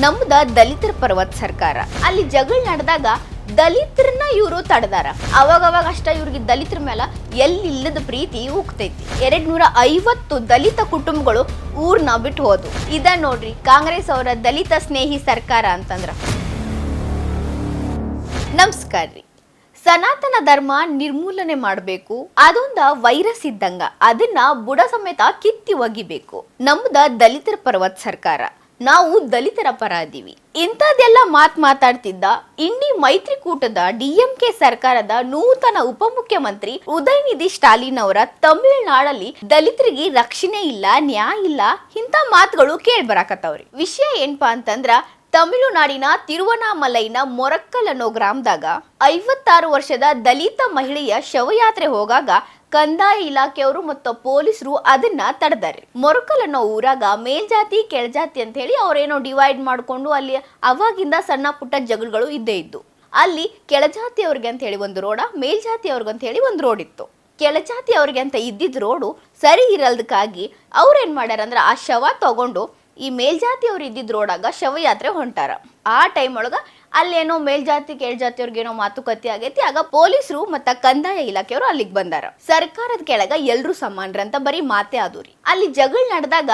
ನಮ್ದ ದಲಿತರ ಪರವತ್ ಸರ್ಕಾರ. ಅಲ್ಲಿ ಜಗಳ ನಡೆದಾಗ ದಲಿತರನ್ನ ಇವರು ತಡೆದಾರ. ಅವಾಗ ಅಷ್ಟ ಇವ್ರಿಗೆ ದಲಿತರ ಮೇಲೆ ಎಲ್ಲಿಲ್ಲದ ಪ್ರೀತಿ ಉಕ್ತೈತಿ. 250 ದಲಿತ ಕುಟುಂಬಗಳು ಊರ್ನ ಬಿಟ್ಟು ಹೋದ್ವು. ಇದ ನೋಡ್ರಿ ಕಾಂಗ್ರೆಸ್ ಅವರ ದಲಿತ ಸ್ನೇಹಿ ಸರ್ಕಾರ ಅಂತಂದ್ರ. ನಮಸ್ಕಾರ ರೀ. ಸನಾತನ ಧರ್ಮ ನಿರ್ಮೂಲನೆ ಮಾಡಬೇಕು, ಅದೊಂದ ವೈರಸ್ ಇದ್ದಂಗ, ಅದನ್ನ ಬುಡ ಸಮೇತ ಕಿತ್ತಿ ಒಗಿಬೇಕು. ನಮ್ದ ದಲಿತರ ಪರವತ್ ಸರ್ಕಾರ, ನಾವು ದಲಿತರ ಪರ ಅದೀವಿ. ಇಂಥದ್ದೆಲ್ಲ ಮಾತಾಡ್ತಿದ್ದ ಇಂಡಿ ಮೈತ್ರಿಕೂಟದ DMK ಸರ್ಕಾರದ ನೂತನ ಉಪಮುಖ್ಯಮಂತ್ರಿ ಉದಯನಿಧಿ ಸ್ಟಾಲಿನ್ ಅವರ ತಮಿಳುನಾಡಲ್ಲಿ ದಲಿತರಿಗೆ ರಕ್ಷಣೆ ಇಲ್ಲ, ನ್ಯಾಯ ಇಲ್ಲ, ಇಂಥ ಮಾತುಗಳು ಕೇಳ್ಬರಾಕತ್ತವ್ರಿ. ವಿಷಯ ಏನಪ್ಪಾ ಅಂತಂದ್ರ, ತಮಿಳುನಾಡಿನ ತಿರುವನಾಮಲೈನ ಮೊರಕ್ಕಲ್ ಅನ್ನೋ ಗ್ರಾಮದಾಗ 56 ವರ್ಷದ ದಲಿತ ಮಹಿಳೆಯ ಶವಯಾತ್ರೆ ಹೋಗಾಗ ಕಂದಾಯ ಇಲಾಖೆಯವರು ಮತ್ತು ಪೊಲೀಸರು ಅದನ್ನ ತಡೆದಾರೆ. ಮೊರಕ್ಕಲ್ ಅನ್ನೋ ಊರಾಗ ಮೇಲ್ಜಾತಿ ಕೆಳಜಾತಿ ಅಂತ ಹೇಳಿ ಅವ್ರೇನೋ ಡಿವೈಡ್ ಮಾಡ್ಕೊಂಡು ಅಲ್ಲಿ ಅವಾಗಿಂದ ಸಣ್ಣ ಪುಟ್ಟ ಜಗಳಗಳು ಇದ್ದೇ ಇದ್ದು. ಅಲ್ಲಿ ಕೆಳಜಾತಿ ಅವ್ರಿಗೆ ಅಂತ ಹೇಳಿ ಒಂದು ರೋಡ, ಮೇಲ್ಜಾತಿ ಅವ್ರಿಗೆ ಅಂತ ಹೇಳಿ ಒಂದು ರೋಡ್ ಇತ್ತು. ಕೆಳಜಾತಿ ಅವ್ರಿಗೆ ಅಂತ ಇದ್ದಿದ್ ರೋಡು ಸರಿ ಇರಲ್ದಕ್ಕಾಗಿ ಅವ್ರೇನ್ ಮಾಡ್ಯಾರ ಅಂದ್ರೆ ಆ ಶವ ತಗೊಂಡು ಈ ಮೇಲ್ಜಾತಿ ಅವ್ರು ಇದ್ದಿದ್ ರೋಡಾಗ ಶವಯಾತ್ರೆ ಹೊಂಟಾರ. ಆ ಟೈಮ್ ಒಳಗ ಅಲ್ಲೇನೋ ಮೇಲ್ಜಾತಿ ಕೆಳಜಾತಿಯವ್ರಿಗೇನೋ ಮಾತುಕತೆ ಆಗೈತಿ. ಆಗ ಪೊಲೀಸರು ಮತ್ತ ಕಂದಾಯ ಇಲಾಖೆಯವರು ಅಲ್ಲಿಗೆ ಬಂದಾರ. ಸರ್ಕಾರದ ಕೆಳಗ ಎಲ್ರು ಸಮಾನರಂತ ಬರೀ ಮಾತೇ ಆದೂರಿ. ಅಲ್ಲಿ ಜಗಳ ನಡೆದಾಗ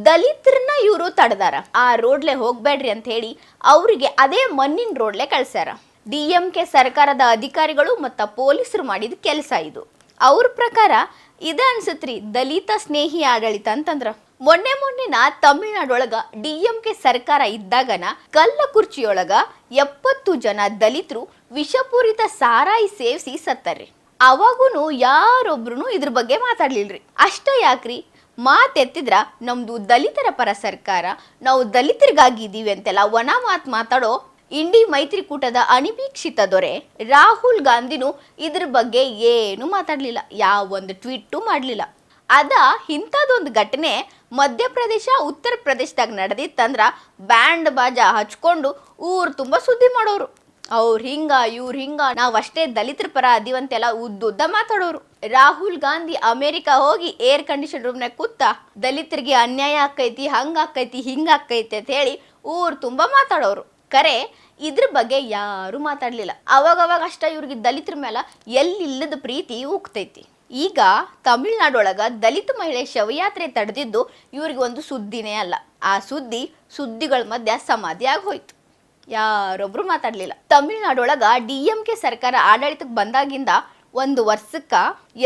ದಲಿತರನ್ನ ಇವರು ತಡೆದಾರ. ಆ ರೋಡ್ಲೆ ಹೋಗ್ಬೇಡ್ರಿ ಅಂತ ಹೇಳಿ ಅವ್ರಿಗೆ ಅದೇ ಮಣ್ಣಿನ ರೋಡ್ಲೆ ಕಳ್ಸ್ಯಾರ. DMK ಸರ್ಕಾರದ ಅಧಿಕಾರಿಗಳು ಮತ್ತ ಪೊಲೀಸರು ಮಾಡಿದ ಕೆಲಸ ಇದು. ಅವ್ರ ಪ್ರಕಾರ ಇದ ಅನ್ಸತ್ರಿ ದಲಿತ ಸ್ನೇಹಿ ಆಡಳಿತ ಅಂತಂದ್ರ. ಮೊನ್ನೆನ ತಮಿಳುನಾಡೊಳಗ DMK ಸರ್ಕಾರ ಇದ್ದಾಗನ ಕಲ್ಲಕುರ್ಚಿಯೊಳಗ 70 ಜನ ದಲಿತರು ವಿಷಪೂರಿತ ಸಾರಾಯಿ ಸೇವಿಸಿ ಸತ್ತರ್ರಿ. ಅವಾಗೂನು ಯಾರೊಬ್ರು ಇದ್ರ ಬಗ್ಗೆ ಮಾತಾಡ್ಲಿಲ್ರಿ. ಅಷ್ಟ ಯಾಕ್ರಿ, ಮಾತೆತ್ತಿದ್ರ ನಮ್ದು ದಲಿತರ ಪರ ಸರ್ಕಾರ, ನಾವು ದಲಿತರಿಗಾಗಿದ್ದೀವಿ ಅಂತೆಲ್ಲ ಒಣ ಮಾತಾಡೋ ಇಂಡಿ ಮೈತ್ರಿಕೂಟದ ಅನಿರೀಕ್ಷಿತ ದೊರೆ ರಾಹುಲ್ ಗಾಂಧಿನೂ ಇದ್ರ ಬಗ್ಗೆ ಏನು ಮಾತಾಡ್ಲಿಲ್ಲ, ಯಾವೊಂದು ಟ್ವೀಟು ಮಾಡ್ಲಿಲ್ಲ. ಅದ ಇಂಥದೊಂದು ಘಟನೆ ಮಧ್ಯಪ್ರದೇಶ ಉತ್ತರ ಪ್ರದೇಶದಾಗ ನಡೆದಿತ್ತಂದ್ರ ಬ್ಯಾಂಡ್ ಬಾಜಾ ಹಚ್ಕೊಂಡು ಊರ್ ತುಂಬ ಸುದ್ದಿ ಮಾಡೋರು. ಅವ್ರು ಹಿಂಗ ಇವ್ರು ಹಿಂಗ, ನಾವ್ ಅಷ್ಟೇ ದಲಿತರ ಪರ ಅದೀವಂತೆಲ್ಲ ಉದ್ದುದ್ದ ಮಾತಾಡೋರು. ರಾಹುಲ್ ಗಾಂಧಿ ಅಮೆರಿಕ ಹೋಗಿ ಏರ್ ಕಂಡೀಷನ್ ರೂಮ್ನಾಗ ಕೂತ ದಲಿತರಿಗೆ ಅನ್ಯಾಯ ಆಕೈತಿ, ಹಂಗ ಆಕೈತಿ, ಹಿಂಗ ಆಕೈತಿ ಅಂತ ಹೇಳಿ ಊರ್ ತುಂಬ ಮಾತಾಡೋರು. ಕರೆ ಇದ್ರ ಬಗ್ಗೆ ಯಾರು ಮಾತಾಡ್ಲಿಲ್ಲ. ಅವಾಗ ಅಷ್ಟ ಇವ್ರಿಗೆ ದಲಿತರ ಮೇಲೆ ಎಲ್ಲಿಲ್ಲದ ಪ್ರೀತಿ ಉಕ್ತೈತಿ. ಈಗ ತಮಿಳ್ನಾಡೊಳಗ ದಲಿತ ಮಹಿಳೆ ಶವಯಾತ್ರೆ ತಡೆದಿದ್ದು ಇವ್ರಿಗೆ ಒಂದು ಸುದ್ದಿನೇ ಅಲ್ಲ. ಆ ಸುದ್ದಿಗಳ ಮಧ್ಯ ಸಮಾಧಿ ಆಗೋಯ್ತು. ಯಾರೊಬ್ರು ಮಾತಾಡ್ಲಿಲ್ಲ. ತಮಿಳ್ನಾಡೊಳಗ DMK ಸರ್ಕಾರ ಆಡಳಿತಕ್ಕೆ ಬಂದಾಗಿಂದ 1 ವರ್ಷಕ್ಕ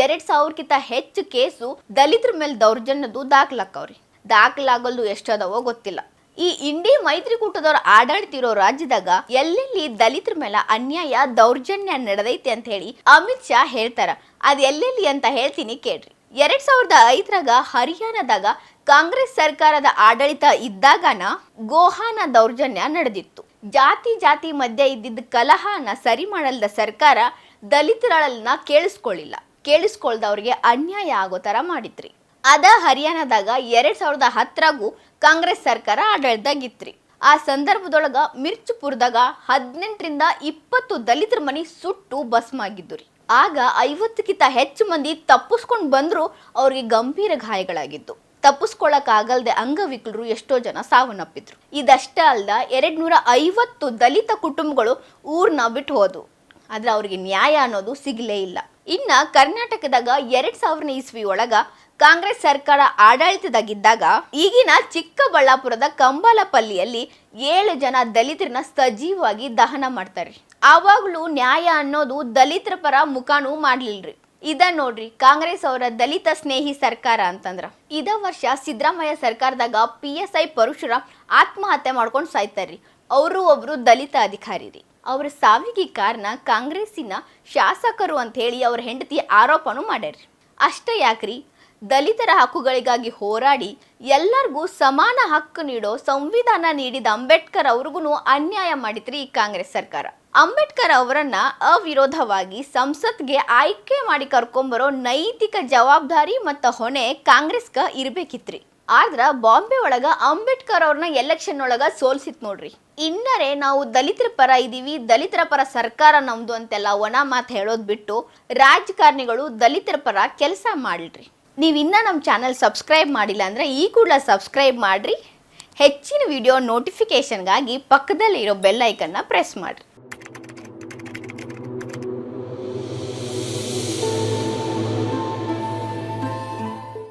2000ಕ್ಕಿಂತ ಹೆಚ್ಚು ಕೇಸು ದಲಿತರ ಮೇಲೆ ದೌರ್ಜನ್ಯದ್ದು ದಾಖಲಾಕವ್ರಿ. ದಾಖಲಾಗಲ್ದು ಎಷ್ಟದವೋ ಗೊತ್ತಿಲ್ಲ. ಈ ಇಂಡಿ ಮೈತ್ರಿಕೂಟದವ್ರ ಆಡಳಿತ ಇರೋ ರಾಜ್ಯದಾಗ ಎಲ್ಲೆಲ್ಲಿ ದಲಿತರ ಮೇಲೆ ಅನ್ಯಾಯ ದೌರ್ಜನ್ಯ ನಡೆದೈತಿ ಅಂತ ಹೇಳಿ ಅಮಿತ್ ಶಾ ಹೇಳ್ತಾರ. ಅದ್ ಎಲ್ಲೆಲ್ಲಿ ಅಂತ ಹೇಳ್ತೀನಿ ಕೇಳ್ರಿ. 2005ರಾಗ ಹರಿಯಾಣದಾಗ ಕಾಂಗ್ರೆಸ್ ಸರ್ಕಾರದ ಆಡಳಿತ ಇದ್ದಾಗನ ಗೋಹಾನ ದೌರ್ಜನ್ಯ ನಡೆದಿತ್ತು. ಜಾತಿ ಮಧ್ಯೆ ಇದ್ದಿದ್ದ ಕಲಹನ ಸರಿ ಮಾಡಲ್ದ ಸರ್ಕಾರ ದಲಿತರನ್ನ ಕೇಳಿಸ್ಕೊಳ್ದವ್ರಿಗೆ ಅನ್ಯಾಯ ಆಗೋ ತರ ಮಾಡಿತ್ರಿ. ಅದ ಹರಿಯಾಣದಾಗ 2010ರಾಗೂ ಕಾಂಗ್ರೆಸ್ ಸರ್ಕಾರ ಆಡಳಿತದಾಗಿತ್ರಿ. ಆ ಸಂದರ್ಭದೊಳಗ ಮಿರ್ಚುಪುರದಾಗ 18ರಿಂದ 20 ದಲಿತರ ಮನಿ ಸುಟ್ಟು ಭಸ್ಮ ಆಗಿದ್ದು ರೀ. ಆಗ 50ಕ್ಕಿಂತ ಹೆಚ್ಚು ಮಂದಿ ತಪ್ಪಿಸ್ಕೊಂಡು ಬಂದ್ರು ಅವ್ರಿಗೆ ಗಂಭೀರ ಗಾಯಗಳಾಗಿದ್ದು. ತಪ್ಪಿಸ್ಕೊಳಕ್ ಆಗಲ್ದೆ ಅಂಗವಿಕಲರು ಎಷ್ಟೋ ಜನ ಸಾವನ್ನಪ್ಪಿದ್ರು. ಇದಷ್ಟ ಅಲ್ದ 250 ದಲಿತ ಕುಟುಂಬಗಳು ಊರ್ನ ಬಿಟ್ಟು ಹೋದ್ವು. ಆದ್ರೆ ಅವ್ರಿಗೆ ನ್ಯಾಯ ಅನ್ನೋದು ಸಿಗಲೇ ಇಲ್ಲ. ಇನ್ನ ಕರ್ನಾಟಕದಾಗ 2000 ಇಸ್ವಿ ಒಳಗ ಕಾಂಗ್ರೆಸ್ ಸರ್ಕಾರ ಆಡಳಿತದಾಗಿದ್ದಾಗ ಈಗಿನ ಚಿಕ್ಕಬಳ್ಳಾಪುರದ ಕಂಬಾಲಪಲ್ಲಿಯಲ್ಲಿ 7 ಜನ ದಲಿತರನ್ನ ಸಜೀವವಾಗಿ ದಹನ ಮಾಡ್ತಾರೆ. ಆವಾಗ್ಲೂ ನ್ಯಾಯ ಅನ್ನೋದು ದಲಿತರ ಪರ ಮುಖಾನು ಮಾಡ್ಲಿಲ್ರಿ. ಇದ ನೋಡ್ರಿ ಕಾಂಗ್ರೆಸ್ ಅವರ ದಲಿತ ಸ್ನೇಹಿ ಸರ್ಕಾರ ಅಂತಂದ್ರ. ಇದ ವರ್ಷ ಸಿದ್ದರಾಮಯ್ಯ ಸರ್ಕಾರದಾಗ PSI ಪರಶುರಾಮ್ ಆತ್ಮಹತ್ಯೆ ಮಾಡ್ಕೊಂಡು ಸಾಯ್ತಾರ್ರಿ. ಅವರು ಒಬ್ರು ದಲಿತ ಅಧಿಕಾರಿ ರೀ. ಅವ್ರ ಸಾವಿಗೆ ಕಾರಣ ಕಾಂಗ್ರೆಸ್ಸಿನ ಶಾಸಕರು ಅಂತ ಹೇಳಿ ಅವ್ರ ಹೆಂಡತಿ ಆರೋಪನೂ ಮಾಡ್ಯಾರ್ರಿ. ಅಷ್ಟ ಯಾಕ್ರಿ, ದಲಿತರ ಹಕ್ಕುಗಳಿಗಾಗಿ ಹೋರಾಡಿ ಎಲ್ಲರಿಗೂ ಸಮಾನ ಹಕ್ಕು ನೀಡೋ ಸಂವಿಧಾನ ನೀಡಿದ ಅಂಬೇಡ್ಕರ್ ಅವ್ರಿಗೂ ಅನ್ಯಾಯ ಮಾಡಿತ್ರಿ ಈ ಕಾಂಗ್ರೆಸ್ ಸರ್ಕಾರ. ಅಂಬೇಡ್ಕರ್ ಅವರನ್ನ ಅವಿರೋಧವಾಗಿ ಸಂಸತ್ಗೆ ಆಯ್ಕೆ ಮಾಡಿ ಕರ್ಕೊಂಬರೋ ನೈತಿಕ ಜವಾಬ್ದಾರಿ ಮತ್ತ ಹೊಣೆ ಕಾಂಗ್ರೆಸ್ಗ ಇರ್ಬೇಕಿತ್ರಿ. ಆದ್ರ ಬಾಂಬೆ ಒಳಗ ಅಂಬೇಡ್ಕರ್ ಅವ್ರನ್ನ ಎಲೆಕ್ಷನ್ ಒಳಗ ಸೋಲ್ಸಿತ್ ನೋಡ್ರಿ. ಇನ್ನರೇ ನಾವು ದಲಿತರ ಪರ ಇದೀವಿ, ದಲಿತರ ಪರ ಸರ್ಕಾರ ನಮ್ದು ಅಂತೆಲ್ಲ ಒಣ ಮಾತು ಹೇಳೋದ್ ಬಿಟ್ಟು ರಾಜಕಾರಣಿಗಳು ದಲಿತರ ಪರ ಕೆಲಸ ಮಾಡ್ರಿ. ನೀವು ಇನ್ನೂ ನಮ್ಮ ಚಾನಲ್ ಸಬ್ಸ್ಕ್ರೈಬ್ ಮಾಡಿಲ್ಲ ಅಂದರೆ ಈ ಕೂಡಲೇ ಸಬ್ಸ್ಕ್ರೈಬ್ ಮಾಡಿರಿ. ಹೆಚ್ಚಿನ ವಿಡಿಯೋ ನೋಟಿಫಿಕೇಶನ್ಗಾಗಿ ಪಕ್ಕದಲ್ಲಿರೋ ಬೆಲ್ ಐಕನ್ನ ಪ್ರೆಸ್ ಮಾಡಿರಿ.